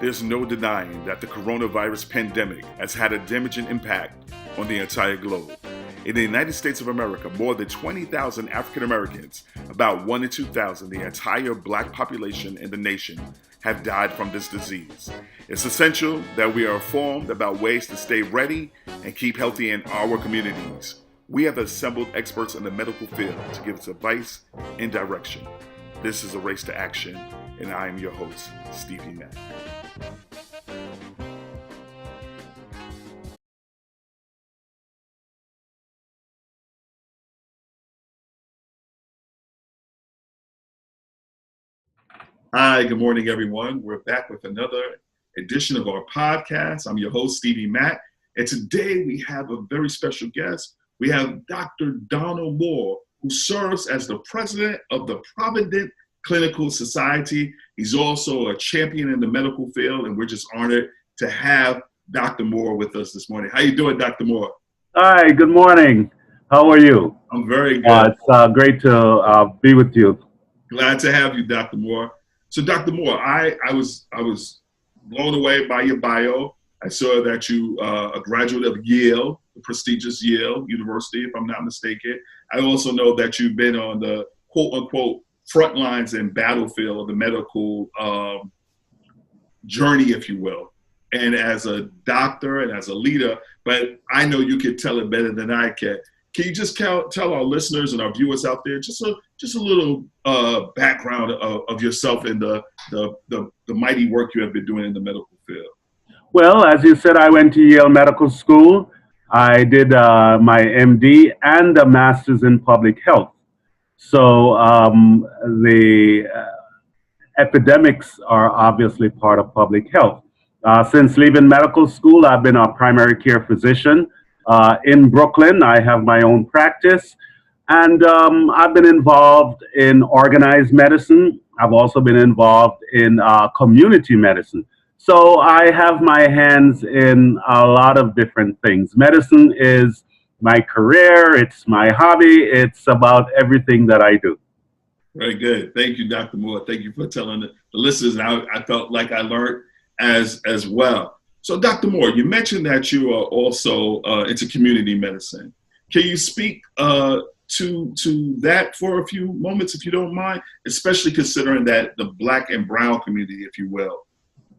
There's no denying that the coronavirus pandemic has had a damaging impact on the entire globe. In the United States of America, more than 20,000 African Americans, about 1 in 2,000, the entire black population in the nation, have died from this disease. It's essential that we are informed about ways to stay ready and keep healthy in our communities. We have assembled experts in the medical field to give us advice and direction. This is A Race to Action, and I am your host, Stevie Mack. Hi, good morning, everyone. We're back with another edition of our podcast. I'm your host, Stevie Mack, and today we have a very special guest. We have Dr. Donald Moore, who serves as the president of the Provident Clinical Society. He's also a champion in the medical field, and we're just honored to have Dr. Moore with us this morning. How you doing, Dr. Moore? Hi, good morning. How are you? I'm very good. It's great to be with you. Glad to have you, Dr. Moore. So, Dr. Moore, I was blown away by your bio. I saw that you a graduate of Yale, the prestigious Yale University, if I'm not mistaken. I also know that you've been on the quote-unquote front lines and battlefield of the medical journey, if you will, and as a doctor and as a leader, but I know you could tell it better than I can. Can you just tell our listeners and our viewers out there just a little background of yourself and the mighty work you have been doing in the medical field? Well, as you said, I went to Yale Medical School. I did my MD and a master's in public health. So the epidemics are obviously part of public health. Since leaving medical school, I've been a primary care physician. In Brooklyn, I have my own practice, and I've been involved in organized medicine. I've also been involved in community medicine. So I have my hands in a lot of different things. Medicine is my career, it's my hobby, it's about everything that I do. Very good. Thank you, Dr. Moore. Thank you for telling the listeners. And I felt like I learned as well. So, Dr. Moore, you mentioned that you are also into community medicine. Can you speak to that for a few moments, if you don't mind, especially considering that the Black and Brown community, if you will,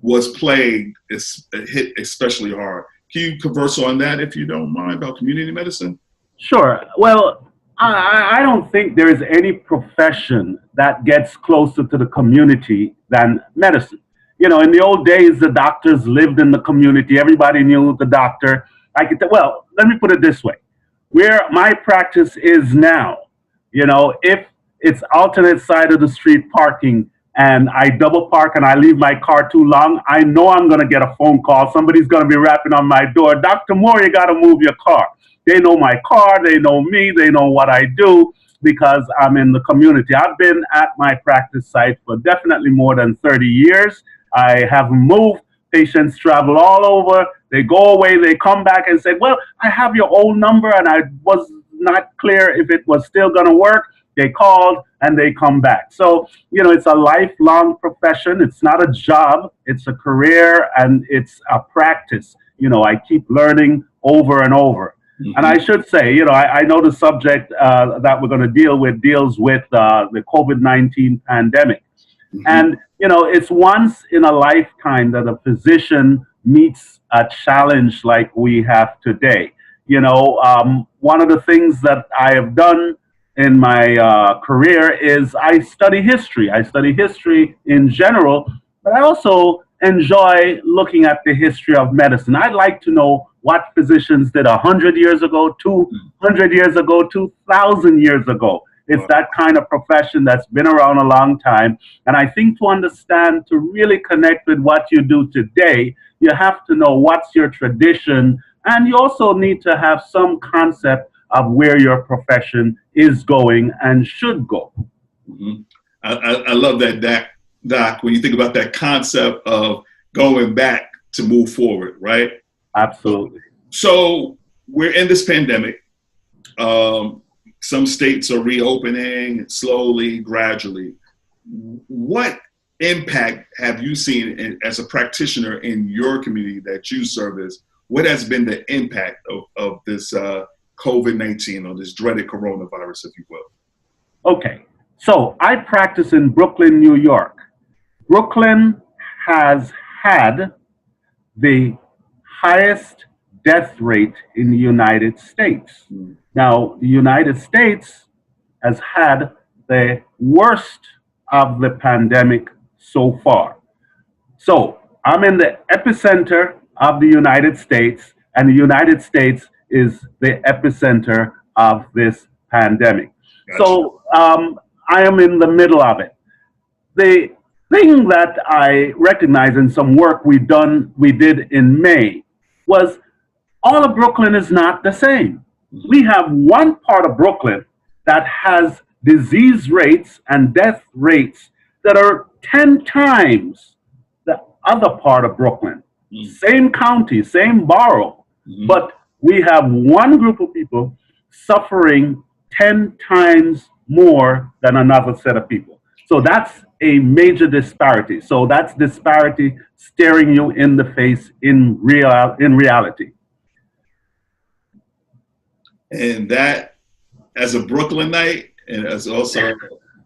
was plagued, hit especially hard. Can you converse on that, if you don't mind, about community medicine? Sure. Well, I don't think there is any profession that gets closer to the community than medicine. You know, in the old days, the doctors lived in the community. Everybody knew the doctor. Well, let me put it this way. Where my practice is now, you know, if it's alternate side of the street parking and I double park and I leave my car too long, I know I'm going to get a phone call. Somebody's going to be rapping on my door. Dr. Moore, you got to move your car. They know my car. They know me. They know what I do because I'm in the community. I've been at my practice site for definitely more than 30 years. I have moved. Patients travel all over. They go away. They come back and say, well, I have your old number and I was not clear if it was still going to work. They called and they come back. So, you know, it's a lifelong profession. It's not a job. It's a career and it's a practice. You know, I keep learning over and over. Mm-hmm. And I should say, you know, I know the subject that we're going to deal with deals with the COVID-19 pandemic. Mm-hmm. And, you know, it's once in a lifetime that a physician meets a challenge like we have today. You know, one of the things that I have done in my career is I study history. I study history in general, but I also enjoy looking at the history of medicine. I'd like to know what physicians did 100 years ago, 200 years ago, 2,000 years ago. It's that kind of profession that's been around a long time. And I think to understand, to really connect with what you do today, you have to know what's your tradition. And you also need to have some concept of where your profession is going and should go. Mm-hmm. I love that, Doc, when you think about that concept of going back to move forward, right? Absolutely. So we're in this pandemic. Some states are reopening slowly, gradually. What impact have you seen as a practitioner in your community that you service? What has been the impact of this COVID-19 or this dreaded coronavirus, if you will? Okay, so I practice in Brooklyn, New York. Brooklyn has had the highest death rate in the United States. Now, the United States has had the worst of the pandemic so far. So I'm in the epicenter of the United States, and the United States is the epicenter of this pandemic. Gotcha. So I am in the middle of it. The thing that I recognize in some work we did in May was all of Brooklyn is not the same. We have one part of Brooklyn that has disease rates and death rates that are 10 times the other part of Brooklyn. Same county, same borough, but we have one group of people suffering 10 times more than another set of people. So that's a major disparity. So that's disparity staring you in the face in reality. And that, as a Brooklynite and as also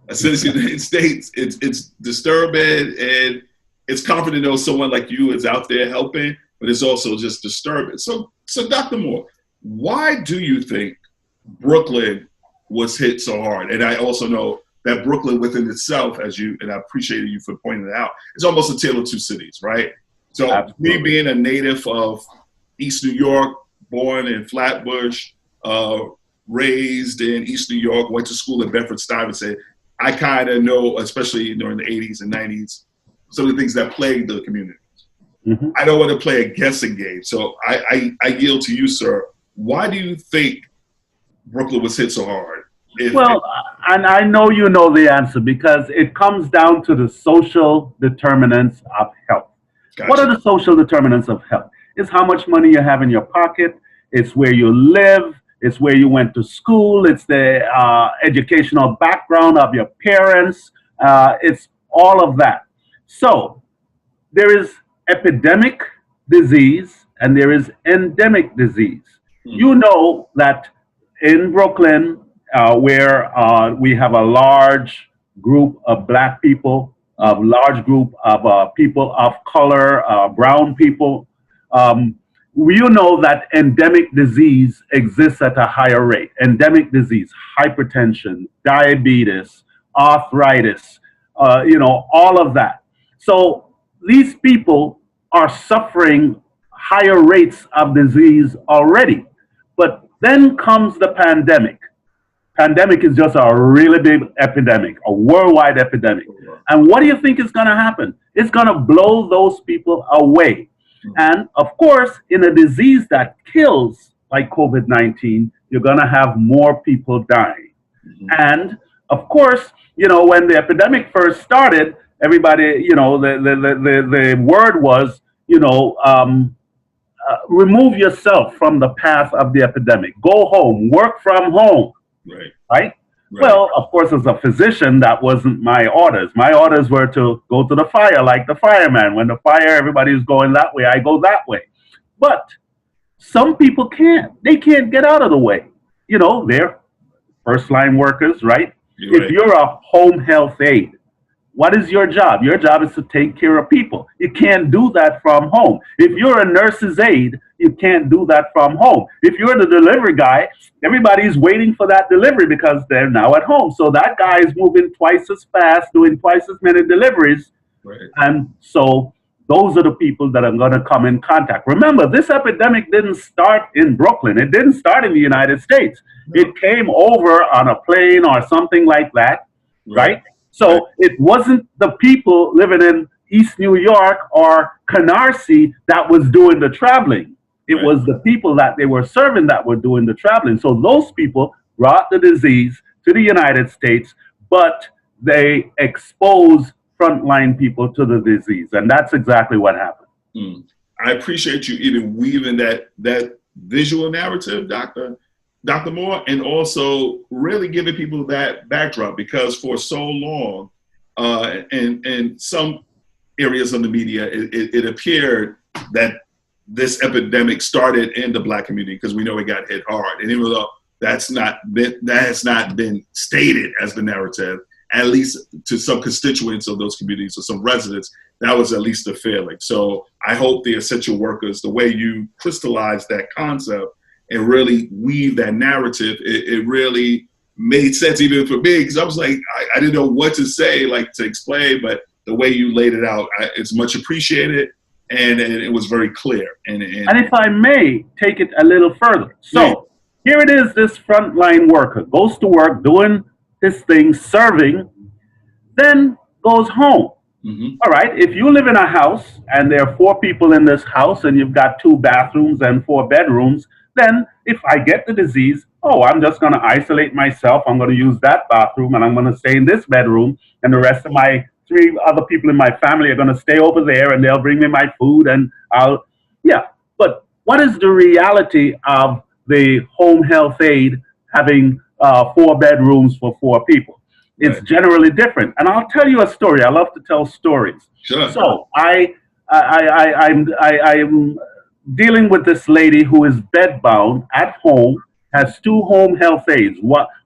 a citizen of the United States, it's disturbing, and it's comforting to know someone like you is out there helping, but it's also just disturbing. So Dr. Moore, why do you think Brooklyn was hit so hard? And I also know that Brooklyn within itself, and I appreciated you for pointing it out, it's almost a tale of two cities, right? So Absolutely. Me being a native of East New York, born in Flatbush, raised in East New York, went to school in Bedford-Stuyvesant, I kind of know, especially during the 80s and 90s, some of the things that plagued the community. I don't want to play a guessing game. So I yield to you, sir. Why do you think Brooklyn was hit so hard? And I know you know the answer because it comes down to the social determinants of health. Gotcha. What are the social determinants of health? It's how much money you have in your pocket. It's where you live. It's where you went to school. It's the educational background of your parents. It's all of that. So there is epidemic disease and there is endemic disease. You know that in Brooklyn, where we have a large group of Black people, a large group of people of color, brown people, you know that endemic disease exists at a higher rate. Endemic disease, hypertension, diabetes, arthritis, all of that. So these people are suffering higher rates of disease already. But then comes the pandemic. Pandemic is just a really big epidemic, a worldwide epidemic. And what do you think is going to happen? It's going to blow those people away. And of course, in a disease that kills like COVID-19, you're going to have more people dying. And of course, when the epidemic first started, everybody, the word was, remove yourself from the path of the epidemic. Go home, work from home. Right? Well, of course, as a physician, that wasn't my orders. My orders were to go to the fire like the fireman. When the fire, everybody's going that way, I go that way. But some people can't. They can't get out of the way. They're first line workers, right? If you're a home health aide, what is your job? Your job is to take care of people. You can't do that from home. If you're a nurse's aide, you can't do that from home. If you're the delivery guy, everybody's waiting for that delivery because they're now at home. So that guy is moving twice as fast, doing twice as many deliveries. And so those are the people that are going to come in contact. Remember, this epidemic didn't start in Brooklyn. It didn't start in the United States. It came over on a plane or something like that, right? So it wasn't the people living in East New York or Canarsie that was doing the traveling. It was the people that they were serving that were doing the traveling. So those people brought the disease to the United States, but they exposed frontline people to the disease. And that's exactly what happened. I appreciate you even weaving that visual narrative, Dr. Moore, and also really giving people that backdrop, because for so long, and some areas of the media, it appeared that this epidemic started in the Black community because we know it got hit hard. And even though that has not been stated as the narrative, at least to some constituents of those communities or some residents, that was at least a feeling. So I hope the essential workers, the way you crystallize that concept and really weave that narrative, it really made sense even for me, because I was like, I didn't know what to say, like to explain, but the way you laid it out, it's much appreciated, and it was very clear. And if I may take it a little further. So here it is, this frontline worker goes to work doing his thing, serving, then goes home. Mm-hmm. All right, if you live in a house and there are 4 people in this house and you've got 2 bathrooms and 4 bedrooms, then if I get the disease, I'm just going to isolate myself. I'm going to use that bathroom and I'm going to stay in this bedroom, and the rest of my 3 other people in my family are going to stay over there and they'll bring me my food and But what is the reality of the home health aide having 4 bedrooms for 4 people? It's generally different. And I'll tell you a story. I love to tell stories. Sure. So I'm dealing with this lady who is bedbound at home, has 2 home health aides.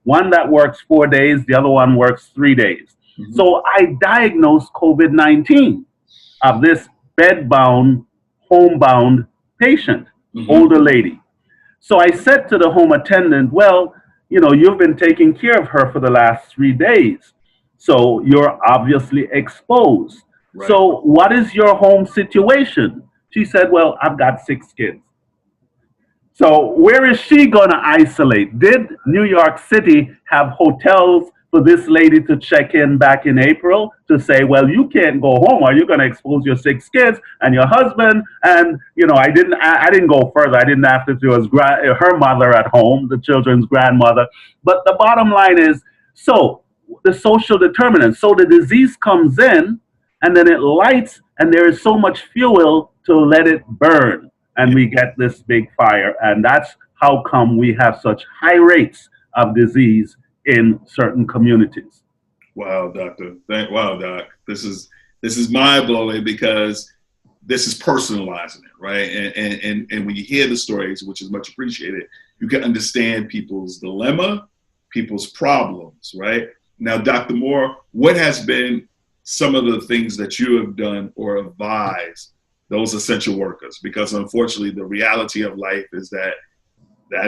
One that works 4 days, the other one works 3 days. Mm-hmm. So I diagnosed COVID-19 of this bedbound, homebound patient, older lady. So I said to the home attendant, well, you've been taking care of her for the last 3 days, so you're obviously exposed. Right. So what is your home situation? She said, well, I've got 6 kids. So where is she going to isolate? Did New York City have hotels for this lady to check in back in April to say, well, you can't go home or you're going to expose your 6 kids and your husband? And, I didn't go further. I didn't have to do her mother at home, the children's grandmother. But the bottom line is, so the social determinants. So the disease comes in and then it lights and there is so much fuel to let it burn. And we get this big fire. And that's how come we have such high rates of disease in certain communities. Wow, Doctor. Wow, Doc. This is mind-blowing, because this is personalizing it, right? And when you hear the stories, which is much appreciated, you can understand people's dilemma, people's problems, right? Now, Dr. Moore, what has been some of the things that you have done or advised those essential workers? Because unfortunately, the reality of life is that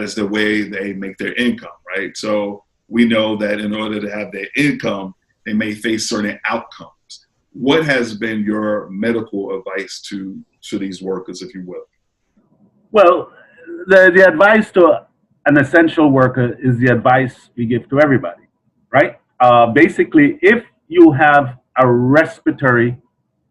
is the way they make their income, right? So we know that in order to have their income, they may face certain outcomes. What has been your medical advice to these workers, if you will? Well, the advice to an essential worker is the advice we give to everybody, right? Basically, if you have a respiratory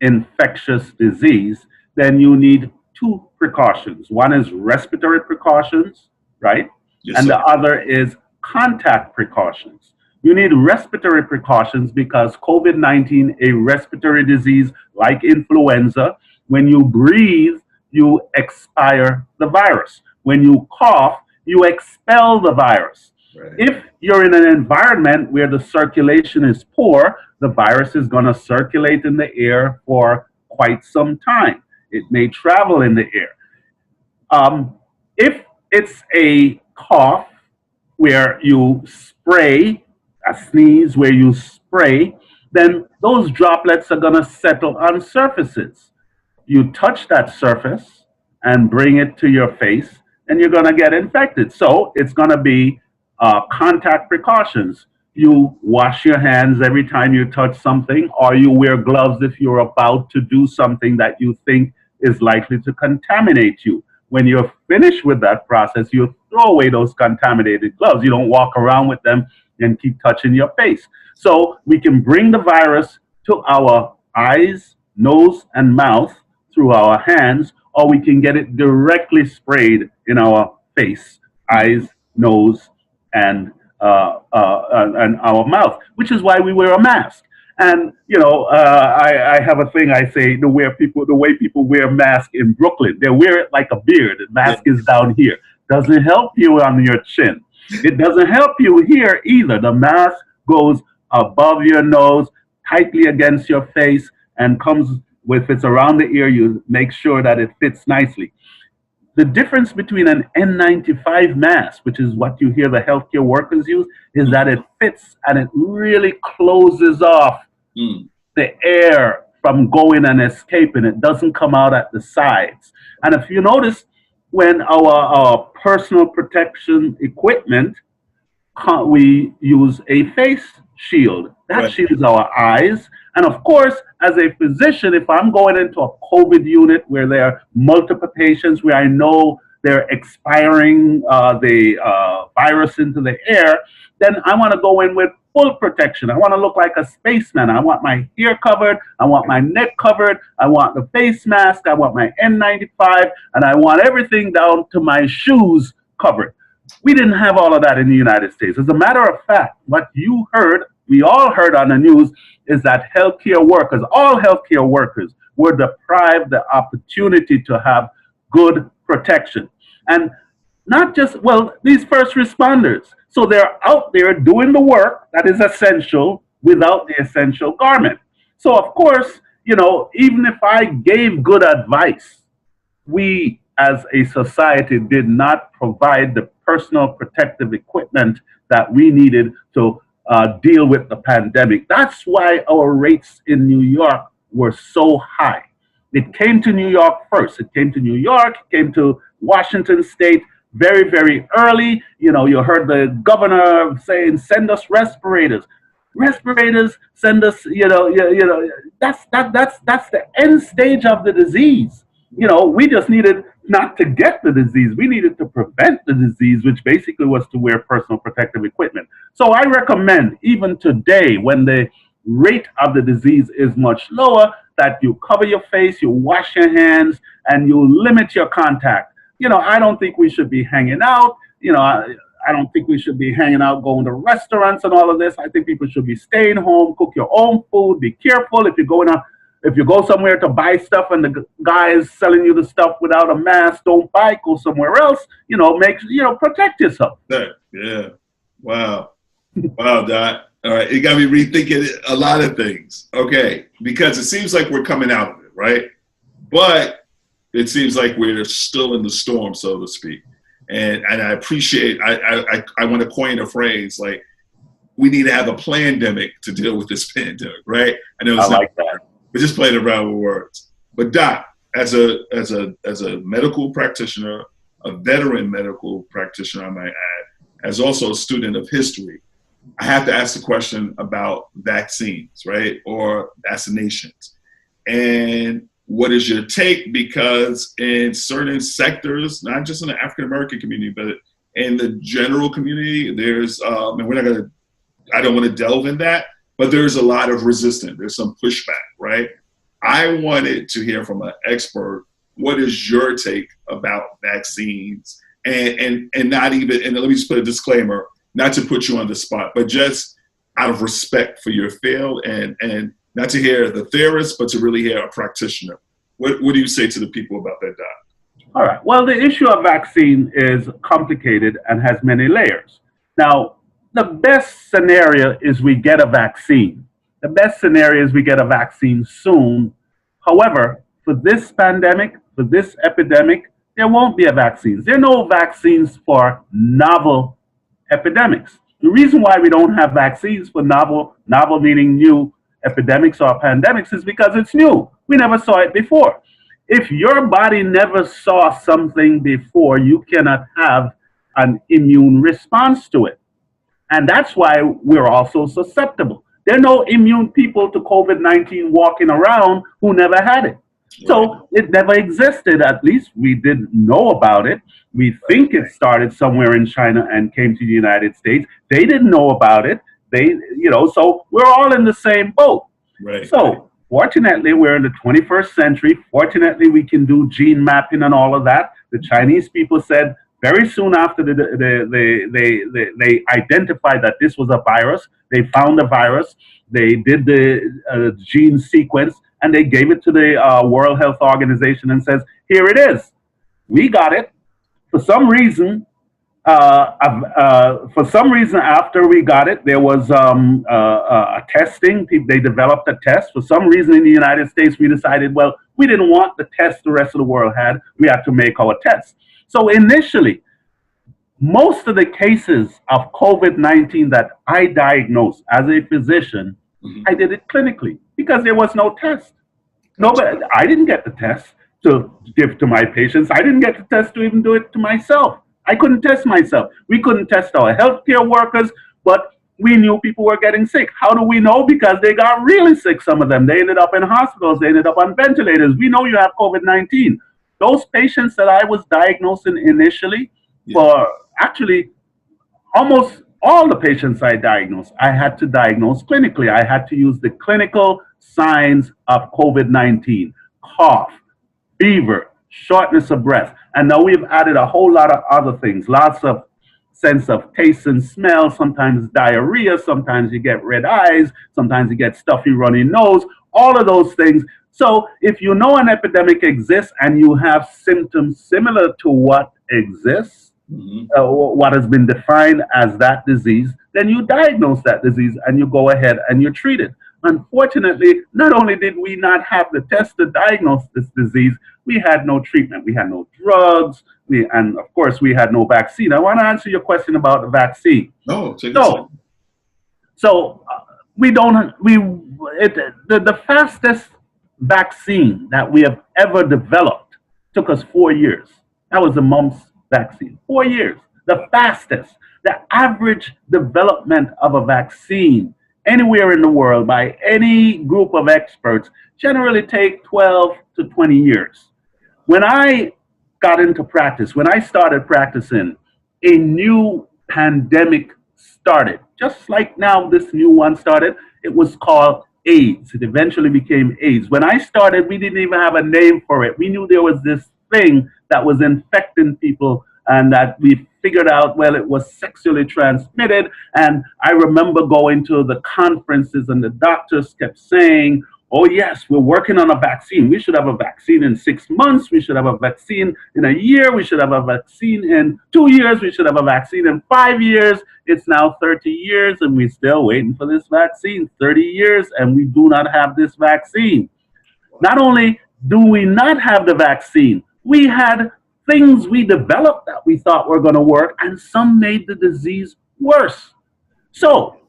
infectious disease, then you need 2 precautions. One is respiratory precautions, right? Yes, and sir. The other is contact precautions. You need respiratory precautions because COVID-19, a respiratory disease like influenza, when you breathe, you expire the virus. When you cough, you expel the virus. Right. If you're in an environment where the circulation is poor, the virus is going to circulate in the air for quite some time. It may travel in the air. If it's a cough where you spray, a sneeze where you spray, then those droplets are going to settle on surfaces. You touch that surface and bring it to your face, and you're going to get infected. So it's going to be contact precautions. You wash your hands every time you touch something, or you wear gloves if you're about to do something that you think is likely to contaminate you. When you're finished with that process, you throw away those contaminated gloves. You don't walk around with them and keep touching your face. So we can bring the virus to our eyes, nose, and mouth through our hands, or we can get it directly sprayed in our face, eyes, nose, and our mouth, which is why we wear a mask. And I have a thing I say: the way people wear masks in Brooklyn, they wear it like a beard. The mask is down here. Doesn't help you on your chin. It doesn't help you here either. The mask goes above your nose, tightly against your face and comes with, if it's around the ear, you make sure that it fits nicely. The difference between an N95 mask, which is what you hear the healthcare workers use, is that it fits and it really closes off Mm. the air from going and escaping. It doesn't come out at the sides. And if you notice, when our personal protection equipment, we use a face shield. That Right. shields our eyes. And of course, as a physician, if I'm going into a COVID unit where there are multiple patients where I know they're expiring the virus into the air, then I want to go in with full protection. I want to look like a spaceman. I want my hair covered. I want my neck covered. I want the face mask. I want my N95. And I want everything down to my shoes covered. We didn't have all of that in the United States. As a matter of fact, what you heard, we all heard on the news, is that healthcare workers, all healthcare workers, were deprived the opportunity to have good protection. And not just, well, these first responders. So they're out there doing the work that is essential without the essential garment. So, of course, even if I gave good advice, we as a society did not provide the personal protective equipment that we needed to deal with the pandemic. That's why our rates in New York were so high. It came to New York first. It came to New York, it came to Washington State very, very early. You heard the governor saying, send us respirators. Respirators, send us, that's the end stage of the disease. We just needed not to get the disease. We needed to prevent the disease, which basically was to wear personal protective equipment. So I recommend, even today, when the rate of the disease is much lower, that you cover your face, you wash your hands, and you limit your contact. I don't think we should be hanging out. I don't think we should be hanging out, going to restaurants and all of this. I think people should be staying home, cook your own food, be careful if you're going out. If you go somewhere to buy stuff and the guy is selling you the stuff without a mask, don't buy it, go somewhere else. Protect yourself. Yeah. Wow. Wow, Doc. All right. It got me rethinking a lot of things. Okay. Because it seems like we're coming out of it, right? But it seems like we're still in the storm, so to speak. And I appreciate, I want to coin a phrase like, we need to have a plandemic to deal with this pandemic, right? I know it's like that. We're just playing around with words. But Doc, as a medical practitioner, a veteran medical practitioner, I might add, as also a student of history, I have to ask the question about vaccines, right? Or vaccinations. And what is your take? Because in certain sectors, not just in the African-American community, but in the general community, there's, and I don't want to delve in that, but there's a lot of resistance. There's some pushback, right? I wanted to hear from an expert, what is your take about vaccines? And not even, and let me just put a disclaimer, not to put you on the spot, but just out of respect for your field and not to hear the theorist, but to really hear a practitioner. What do you say to the people about that, Doc? All right. Well, the issue of vaccine is complicated and has many layers. Now, the best scenario is we get a vaccine. The best scenario is we get a vaccine soon. However, for this pandemic, for this epidemic, there won't be a vaccine. There are no vaccines for novel epidemics. The reason why we don't have vaccines for novel meaning new epidemics or pandemics is because it's new. We never saw it before. If your body never saw something before, you cannot have an immune response to it. And that's why we're also susceptible. There are no immune people to COVID-19 walking around who never had it. So it never existed. At least we didn't know about it. We think it started somewhere in China and came to the United States. They didn't know about it. So we're all in the same boat. Right. So fortunately, we're in the 21st century. Fortunately, we can do gene mapping and all of that. The Chinese people said, very soon after they identified that this was a virus, they found the virus, they did the gene sequence, and they gave it to the World Health Organization and says, here it is. We got it. For some reason, For some reason, after we got it, there was a testing. They developed a test. For some reason, in the United States, we decided, well, we didn't want the test the rest of the world had. We had to make our test. So initially, most of the cases of COVID 19 that I diagnosed as a physician, Mhm. I did it clinically because there was no test. Gotcha. Nobody, I didn't get the test to give to my patients. I didn't get the test to even do it to myself. I couldn't test myself. We couldn't test our healthcare workers, but we knew people were getting sick. How do we know? Because they got really sick, some of them. They ended up in hospitals, they ended up on ventilators. We know you have COVID 19. Those patients that I was diagnosing initially, Yeah. for actually almost all the patients I diagnosed, I had to diagnose clinically. I had to use the clinical signs of COVID 19: cough, fever, shortness of breath. And now we've added a whole lot of other things, lots of sense of taste and smell, sometimes diarrhea, sometimes you get red eyes, sometimes you get stuffy, runny nose, all of those things. So if you know an epidemic exists and you have symptoms similar to what exists, Mhm. what has been defined as that disease, then you diagnose that disease and you go ahead and you treat it. Unfortunately, not only did we not have the test to diagnose this disease, we had no treatment. We had no drugs. And of course, we had no vaccine. I want to answer your question about the vaccine. No, take your So, time. so we don't, we, it, the fastest vaccine that we have ever developed took us 4 years. That was the mumps vaccine. 4 years, the fastest. The average development of a vaccine anywhere in the world by any group of experts generally take 12 to 20 years. When I got into practice, when I started practicing, a new pandemic started. Just like now, this new one started. It was called AIDS. It eventually became AIDS. When I started, we didn't even have a name for it. We knew there was this thing that was infecting people and that we figured out, well, it was sexually transmitted. And I remember going to the conferences and the doctors kept saying, oh, yes, we're working on a vaccine. We should have a vaccine in 6 months. We should have a vaccine in a year. We should have a vaccine in 2 years. We should have a vaccine in 5 years. It's now 30 years, and we're still waiting for this vaccine. 30 years, and we do not have this vaccine. Not only do we not have the vaccine, we had things we developed that we thought were going to work, and some made the disease worse. So,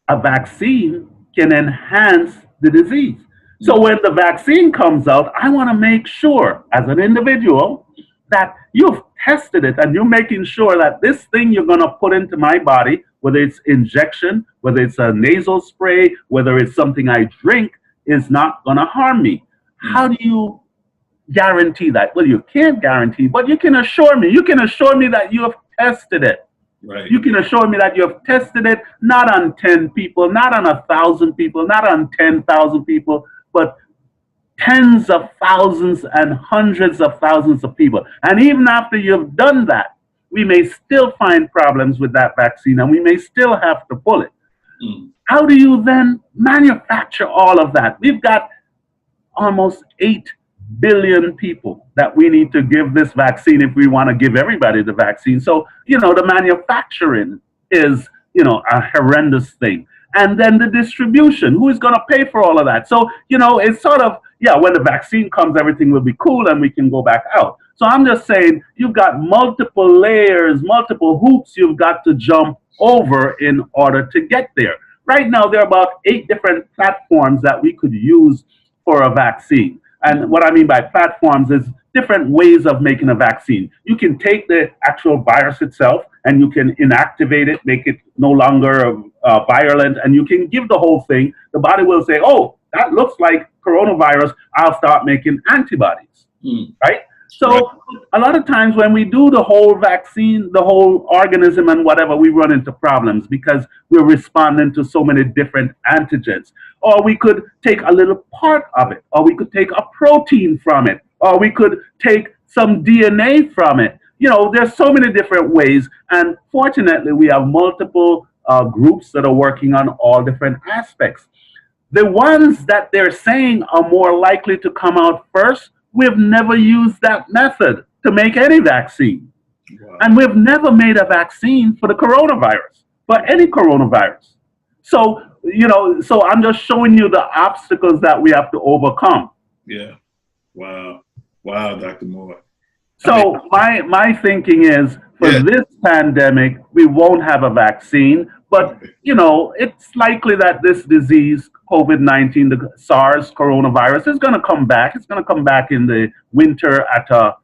a vaccine can enhance the disease. So when the vaccine comes out, I want to make sure as an individual that you've tested it and you're making sure that this thing you're going to put into my body, whether it's injection, whether it's a nasal spray, whether it's something I drink, is not going to harm me. How do you guarantee that? Well, you can't guarantee, but you can assure me. You can assure me that you have tested it. Right. You can assure me that you have tested it not on 10 people, not on 1,000 people, not on 10,000 people, but tens of thousands and hundreds of thousands of people. And even after you've done that, we may still find problems with that vaccine and we may still have to pull it. Mm. How do you then manufacture all of that? We've got almost 8 billion people that we need to give this vaccine if we want to give everybody the vaccine. So, the manufacturing is, a horrendous thing. And then the distribution, who is going to pay for all of that? So, it's sort of, yeah, when the vaccine comes, everything will be cool and we can go back out. So I'm just saying, you've got multiple layers, multiple hoops you've got to jump over in order to get there. Right now, there are about 8 different platforms that we could use for a vaccine. And what I mean by platforms is different ways of making a vaccine. You can take the actual virus itself and you can inactivate it, make it no longer virulent, and you can give the whole thing. The body will say, oh, that looks like coronavirus. I'll start making antibodies, right? So Right. a lot of times when we do the whole vaccine, the whole organism and whatever, we run into problems because we're responding to so many different antigens. Or we could take a little part of it, or we could take a protein from it, or we could take some DNA from it. There's so many different ways. And fortunately, we have multiple groups that are working on all different aspects. The ones that they're saying are more likely to come out first, we've never used that method to make any vaccine. Wow. And we've never made a vaccine for the coronavirus, for any coronavirus. So, so I'm just showing you the obstacles that we have to overcome. Yeah. Wow. Wow, Dr. Moore. So my thinking is for this pandemic, we won't have a vaccine, but it's likely that this disease, COVID-19, the SARS coronavirus, is going to come back. It's going to come back in the winter at a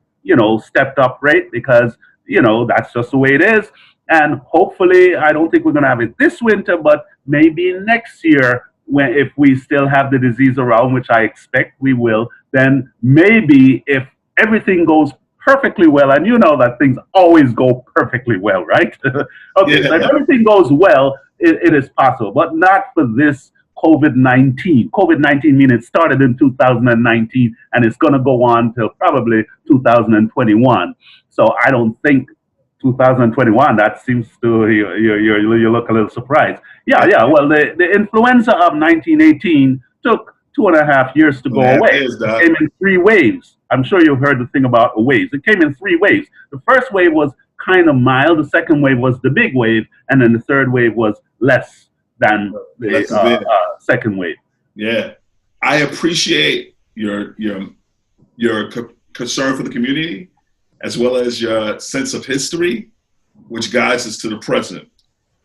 stepped up rate because that's just the way it is. And hopefully, I don't think we're going to have it this winter, but maybe next year, when if we still have the disease around, which I expect we will, then maybe if everything goes perfectly well, and you know that things always go perfectly well, right? Okay, so if everything goes well, it is possible, but not for this COVID-19. COVID-19 meaning it started in 2019 and it's going to go on till probably 2021. So I don't think 2021, that seems to, you look a little surprised. Yeah, well, the influenza of 1918 took 2.5 years to go away. It came in 3 waves. I'm sure you've heard the thing about the waves. It came in 3 waves. The first wave was kind of mild. The second wave was the big wave. And then the third wave was less than the second wave. Yeah. I appreciate your concern for the community, as well as your sense of history, which guides us to the present.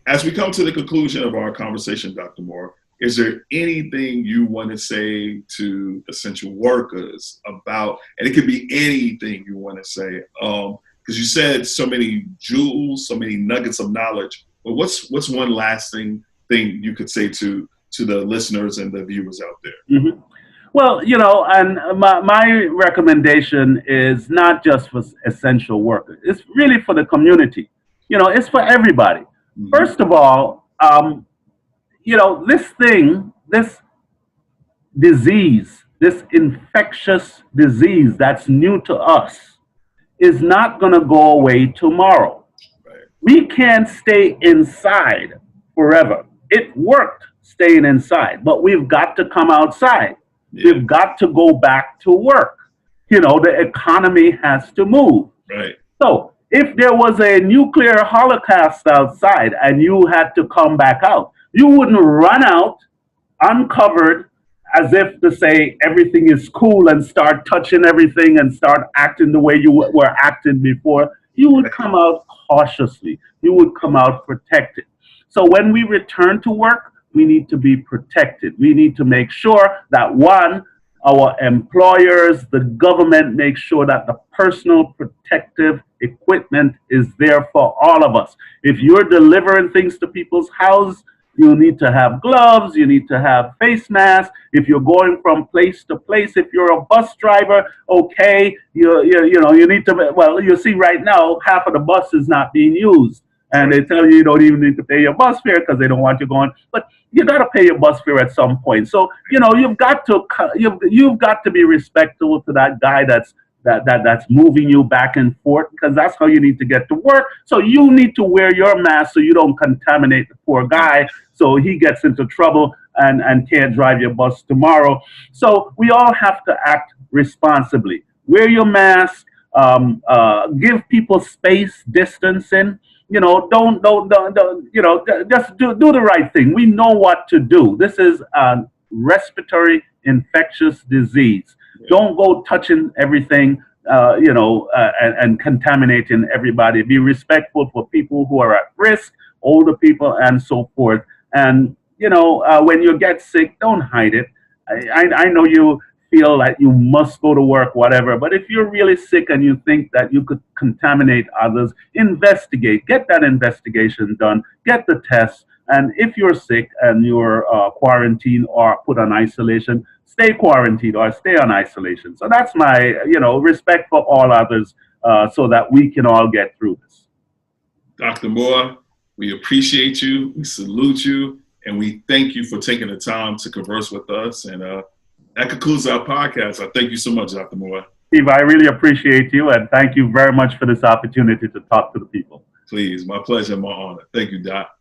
As we come to the conclusion of our conversation, Dr. Moore, is there anything you want to say to essential workers about, and it could be anything you want to say, because you said so many jewels, so many nuggets of knowledge, but what's one lasting thing you could say to the listeners and the viewers out there? Mm-hmm. Well, and my recommendation is not just for essential workers. It's really for the community. It's for everybody. Mm-hmm. First of all, this disease, this infectious disease that's new to us is not going to go away tomorrow. Right. We can't stay inside forever. It worked staying inside, but we've got to come outside. Yeah. We've got to go back to work. The economy has to move. Right. So if there was a nuclear holocaust outside and you had to come back out, you wouldn't run out uncovered as if to say everything is cool and start touching everything and start acting the way you were acting before. You would come out cautiously. You would come out protected. So when we return to work, we need to be protected. We need to make sure that, one, our employers, the government, make sure that the personal protective equipment is there for all of us. If you're delivering things to people's houses, you need to have gloves, you need to have face masks. If you're going from place to place, if you're a bus driver, okay, you need to, well, you see right now, half of the bus is not being used. And they tell you don't even need to pay your bus fare because they don't want you going. But you got to pay your bus fare at some point. So you've got to be respectful to that guy that's moving you back and forth, because that's how you need to get to work. So you need to wear your mask so you don't contaminate the poor guy, so he gets into trouble and can't drive your bus tomorrow. So we all have to act responsibly. Wear your mask. Give people space, distancing. Don't, just do the right thing. We know what to do. This is a respiratory infectious disease. Yeah. Don't go touching everything, and contaminating everybody. Be respectful for people who are at risk, older people, and so forth. And, when you get sick, don't hide it. I know you feel like you must go to work, whatever. But if you're really sick and you think that you could contaminate others, investigate, get that investigation done, get the test. And if you're sick and you're quarantined or put on isolation, stay quarantined or stay on isolation. So that's my, respect for all others, so that we can all get through this. Dr. Moore, we appreciate you, we salute you, and we thank you for taking the time to converse with us. And that concludes our podcast. I thank you so much, Dr. Moore. Steve, I really appreciate you, and thank you very much for this opportunity to talk to the people. Please, my pleasure, my honor. Thank you, Doc.